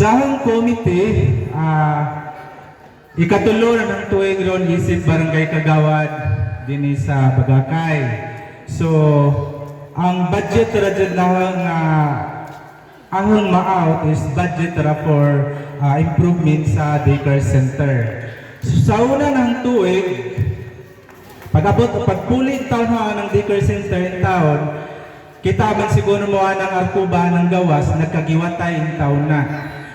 Sa akong committee, ikatulo na ng tuig ron isip barangay Kagawad din sa Bagakay. So, ang budget ra dyan na nga ahong ma-out is budget ra for improvement sa daycare center. So, sa una ng tuig, pagpulit taon ng daycare center in town, kita man siguro mo ng arkuba ng gawas, nagkagiwatay in town na.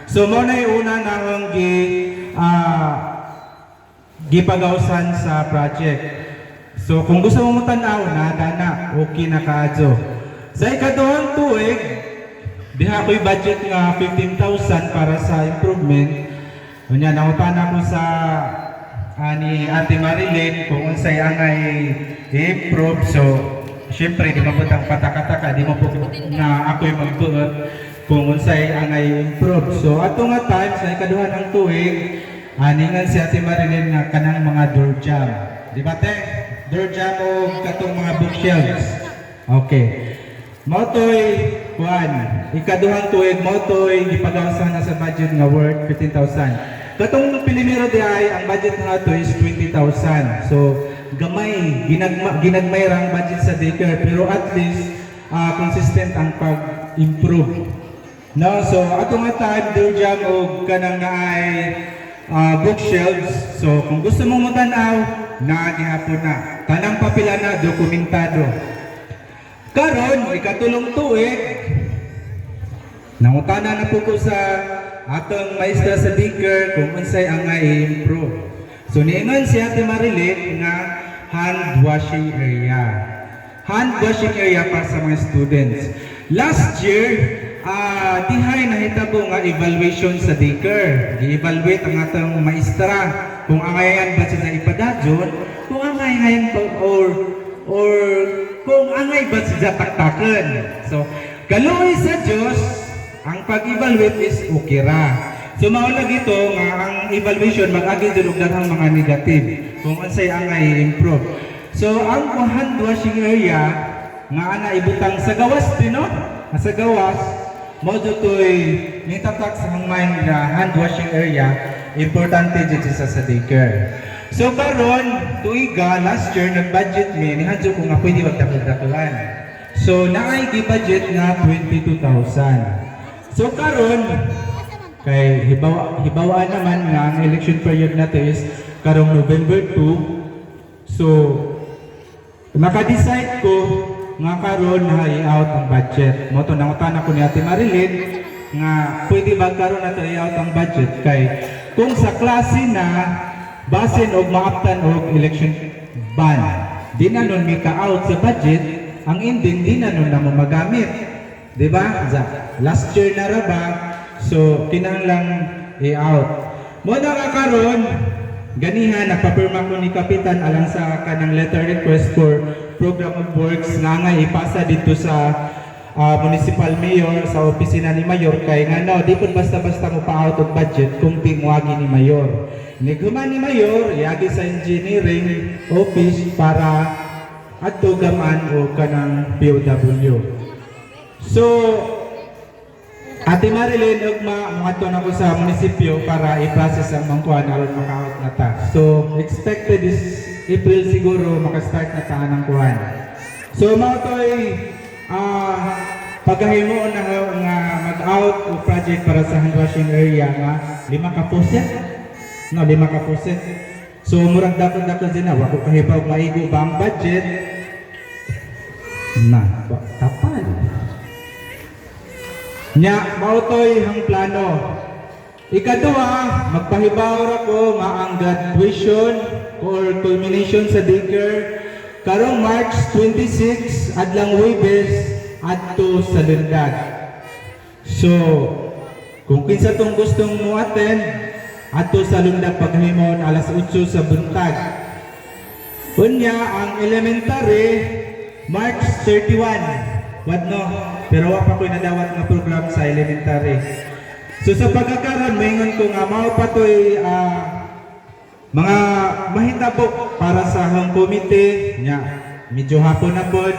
So, mo na yung una ng gipagawsan sa project. So, kung gusto mo tanaw na, dana, okay na kaadyo. Sa ikaduhang tuig, diha ko'y budget nga 15,000 para sa improvement. Unya, nautana ko sa ni Ate Marilyn kung unsay angay i-improve. So, syempre, di mo po tang patakataka, di mo po na ako'y magbuot kung unsay angay improve. So, ato nga time, sa ikaduha ng tuig, aningan si Ate Marilyn nga kanang mga door jam. Di ba, te? Door jam o katong mga bookshelves. Okay. Motoy, kuan, ikaduhang tuig, motoy, ipagawasan na sa budget nga worth 15,000. Katong pilimero di ay, ang budget nga to is 20,000. So, gamay, ginagmay rang budget sa daycare, pero at least, consistent ang pag-improve. No, so, ato nga time, door jam o kanang na ay bookshelves. So, kung gusto mong matanaw, gihapon na. Tanang papila na, dokumentado. Karon, ikatulong tuig, nangutana na po ko sa atong maestra sa daycare kung unsay ang i-improve. So, niingon si Ate Marilyn nga hand washing area. Hand washing area para sa mga students. Last year, dihay nahitabo nga evaluation sa daycare. Gi-evaluate ang atong maestra kung angayan ba siya ipadadyon, kung angayan or kung angay ba siya taktakan. So, kaluoy sa Diyos, ang pag-evaluate is okay ra. So, maulag ito nga ang evaluation mag-agi dulugdan ang mga negative kung ansay angay improve. So, ang hand washing area nga ana ibutang sa gawas din, no? Sa gawas, mo dutoy nitatak sa hangmain nga hand washing area, importante dito sa daycare. So karon tuiga last year nag-budget mi nihandyo ko nga pwede magdakod-dakulan. So naay gi-budget nga 22,000. So karon kay hibawaan naman nga ang election period nato is karong November 2. So naka-decide ko nga karon na i-out ang budget. Mo to nangutana ko ni Ate Marilyn nga pwede ba karon nato i-out ang budget kay kung sa klase na basin og maaptan og election ban. Di na nun may ka-out sa budget, ang ending di na nun na mo magamit. Di ba? Last year na ra ba? So, kinahanglang i-out. Muna nga karon, ganihan, nagpapirma ko ni Kapitan alang sa kanang letter request for program of works nga nga ipasa dito sa municipal mayor, sa opisina ni mayor, kay nga no, di po basta-basta mo pa-out of budget kung pingwagi ni mayor. Niguman ni mayor, yagi sa engineering office para adto gaman o kanang POW. So, Ate Marilyn, mga na ko sa munisipyo para i-process ang mangkuhan aron maka-out na ta. So, expected is April siguro makastart na ta ang kuhan. So, mga to'y paghahimo na nga mag-out o project para sa hand washing area nga 5 ka faucet. No, 5 ka faucet. So, murag dapat din na. Wako kahibaw maigo ba ang budget? Na, tapal. Nya, mautoy ang plano. Ikaduha, magpahibaw ra ko nga ang graduation or culmination sa daycare karong March 26 adlang Huwebes adto sa Lundag. So, kung kinsa tong gustong mo attend adto sa Lundag paghimon alas 8 sa buntag. Unya ang elementary March 31. Wadno, pero wa pa ko'y nadawat nga program sa elementary. So sa pagkakaroon, maingon ko nga mao pa to'y mga mahitabo para sa home committee nya medyo hapon na pod.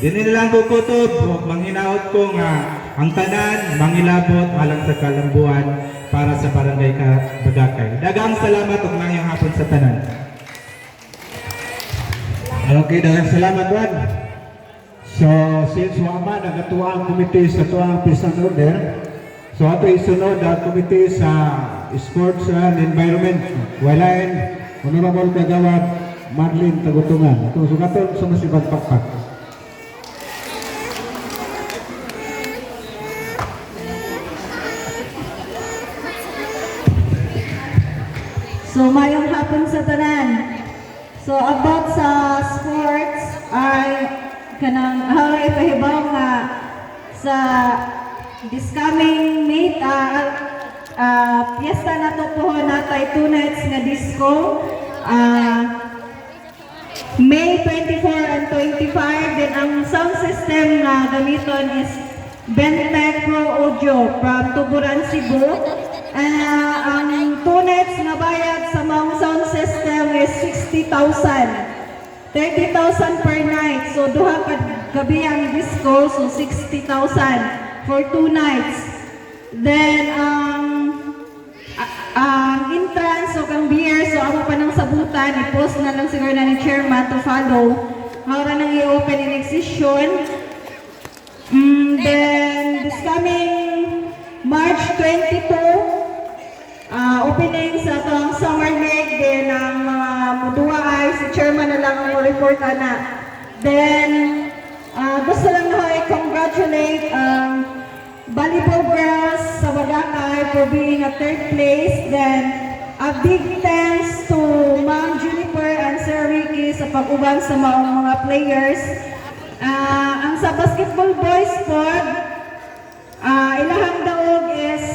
Dili lang ko kutob o manghinaot ko nga ang tanan mangilabot alang sa kalambuan para sa barangay Bagakay. Daghang salamat ug maayong hapon sa tanan. Okay, daghang salamat Juan. So, since wama nagatuwa ang komite sa tuwang peace and order, so ato isunod ang komite sa sports and environment. Walain, Honorable Kagawad Marlene Tagutungan. Ito sugaton sa masibag pakpak. So, mayong hapon sa tanan. So, about sa sports, ay kanang halay pahibaw nga sa this coming May, piyesta na to po natay 2 nights nga disco. May 24 and 25, then ang sound system nga gamiton is Bentec Pro Audio from Tuburan, Cebu. Ang 2 nights nga bayad sa mga sound system is 60,000. 30,000 per night. So, duha ka gabi ang disco, so 60,000 for 2 nights. Then, ang entrance, so kang beer, so ako pa ng sabutan, i-post na lang siguro na ni Chairman to follow. Hawra nang i-open in excision. Then, this coming March 22, opening sa itong summer league, then ang mga muduwa ay si Chairman na lang ang report na. Then, gusto lang na i-congratulate ang volleyball girls sa Bagakay for being a 3rd place. Then, a big thanks to Ma'am Juniper and Sir Ricky sa pag-ubang sa mga players. Ang sa basketball boys pod, ilahang daog is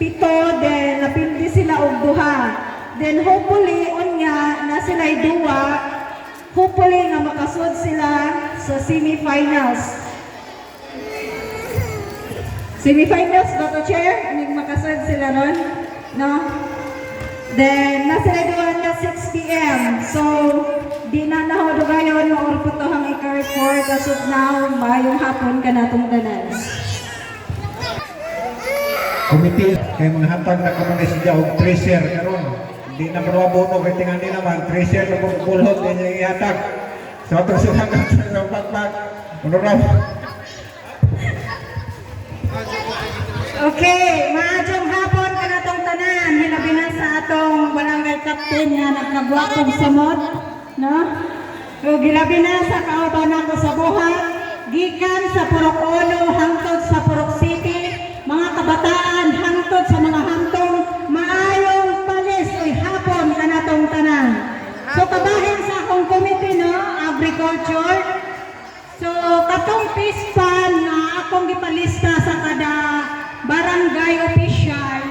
7, then napildi sila og 2. Then hopefully unya na sila'y 2, hopefully nga makasud sila sa semifinals. Semifinals ba to, Chair? Hindi makasud sila ron? No? Then na sila duwan na 6 p.m. So di na nahudugayon mo or putohang ika-report as of now, mayong hapon ka natong tanan. Komite kay mga hatag na kamunay siya og treasure karon. Hindi na maruabono kay tingani naman treasure na kung kulot din yung ihatag. So ato salamat sa pagpag. Honorable. Okay, maadjong hapon ka natong tanan. Hinabi na sa atong barangay captain nga nagkagwapong samot, no? So gilabi na sa kauban ko sa buhat, gikan sa Purok 1 hangtod sa Purok City, mga kabataan hangtod sa mga hangtong maayong palis oy hapon ka natong tanan. So kabahin sa akong committee, no, agriculture. So katong peace fund na akong gipalista sa kada barangay official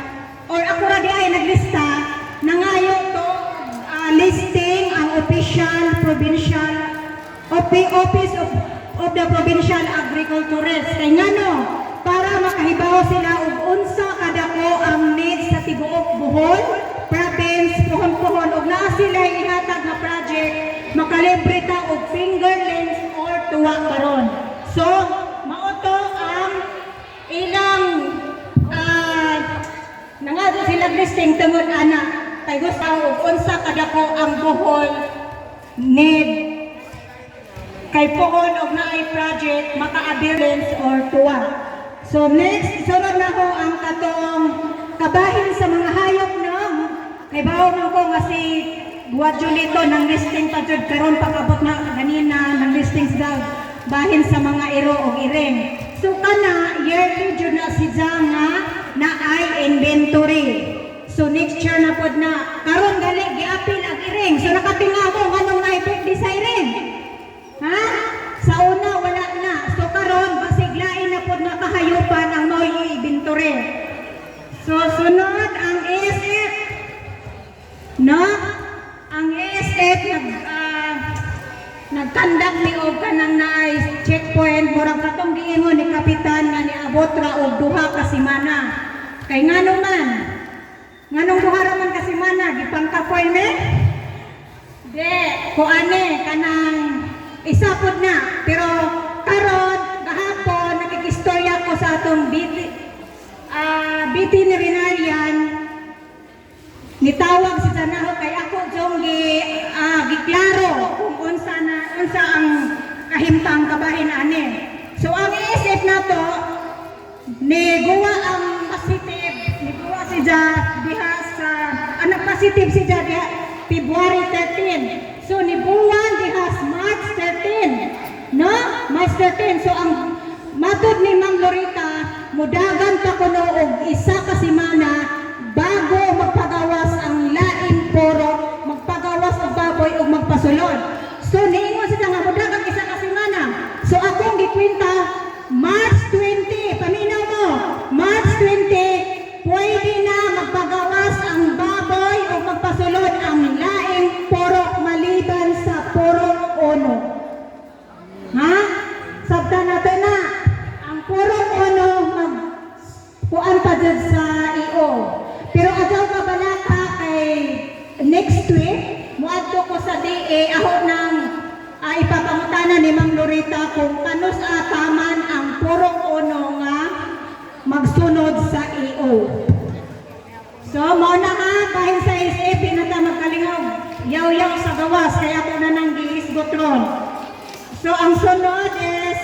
or ako ra di ay naglista nangayo to listing ang official provincial office of the provincial agriculturist kay ngano para makahibaw sila og unsa kadako ang needs sa tibuok Bohol province puhon-puhon og naa sila ihatag nga project makalibre ta og finger length or tuwa karon. So mao to ang ilang nangadto sila listing tungod ana kay gusto og unsa kadako ang Bohol need kay puhon og naay project maka-adherence or tuwa. So next sunod na ko ang katong kabahin sa mga hayop, no, kay bawo man ko nga si Guadjolito ng listing pa jud karon pakabot na ganina ng listings daw bahin sa mga iro og iring. So kana yearly jud na si nga na ay inventory. So next year na pod na karon gali giapil ang iring. So nakatingabo nganong na-effect sa iring. Ha? Sa una wala na. So karon basiglain na pod na kahayupan ang mao i-inventory. So sunod ang ASF. No? Ang ASF nagkandak ni og kanang nice checkpoint murag katong giingon ni kapitan nga niabot ra og 2 ka semana. Kay ngano man? Nganong 2 ra man ka semana gipangkapoy me? De, kuane kanang isa pod na. Pero karon gahapon nakikistorya ko sa ato atong veterinarian nitawag si Janaho kay ako jong giklaro kung unsa ang kahimtang kabahin ani. So ang iisip nato ni guwa ang positive, ni guwa si Ja diha sa anak positive si Ja diha February 13. So ni buwan diha March 13. No? March 13. So ang matod ni Ma'am Lorita, mudagan pa kuno og isa ka semana bago magpagawas ang laing poro, magpagawas og baboy ug magpasulod. So niingon sila nga mudagan isa ka semana. So akong gikwenta March 20, paminaw mo, March 20, pwede na magpagawas ang baboy o magpasulod ang laing poro maliban sa poro ono. Ha? Sabta natin na, ang puro ono magpuan pa dyan sa EO. Pero agaw ka balaka kay next week, muadto ko sa DA, ako nang ipapangutana ni Ma'am Lorita kung kanus taman ang puro ono nga magsunod sa EO. So, mo na ha, kahit sa SF, pinata magkalingog, yaw-yaw sa gawas, kaya ako na nang giisgotron. So, ang sunod is,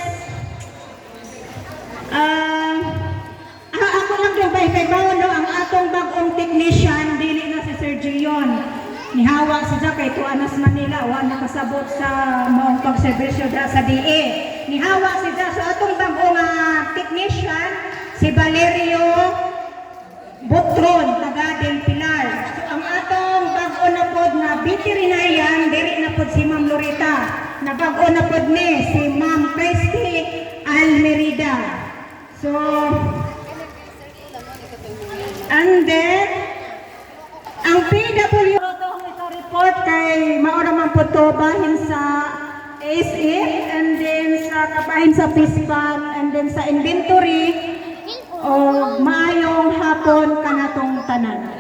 ako lang yung kay no, ang atong bagong technician, dili na si Sir Gion. Nihawa siya kay Tuanas Manila, wala nakasabot sa maong pagservisyo sa DA. Nihawa siya sa atong bagong technician, si Valerio Botron, taga Del Pilar. So, ang atong bago na pod na veterinarian, dili na pod si Ma'am Lorita. Nabago na pod ni si Ma'am Christy Almerida. So, and then, ang PW report kay maura man po to bahin sa ASF and then sa kabahin sa fiscal and then sa inventory o maayong hapon kanatong tanan.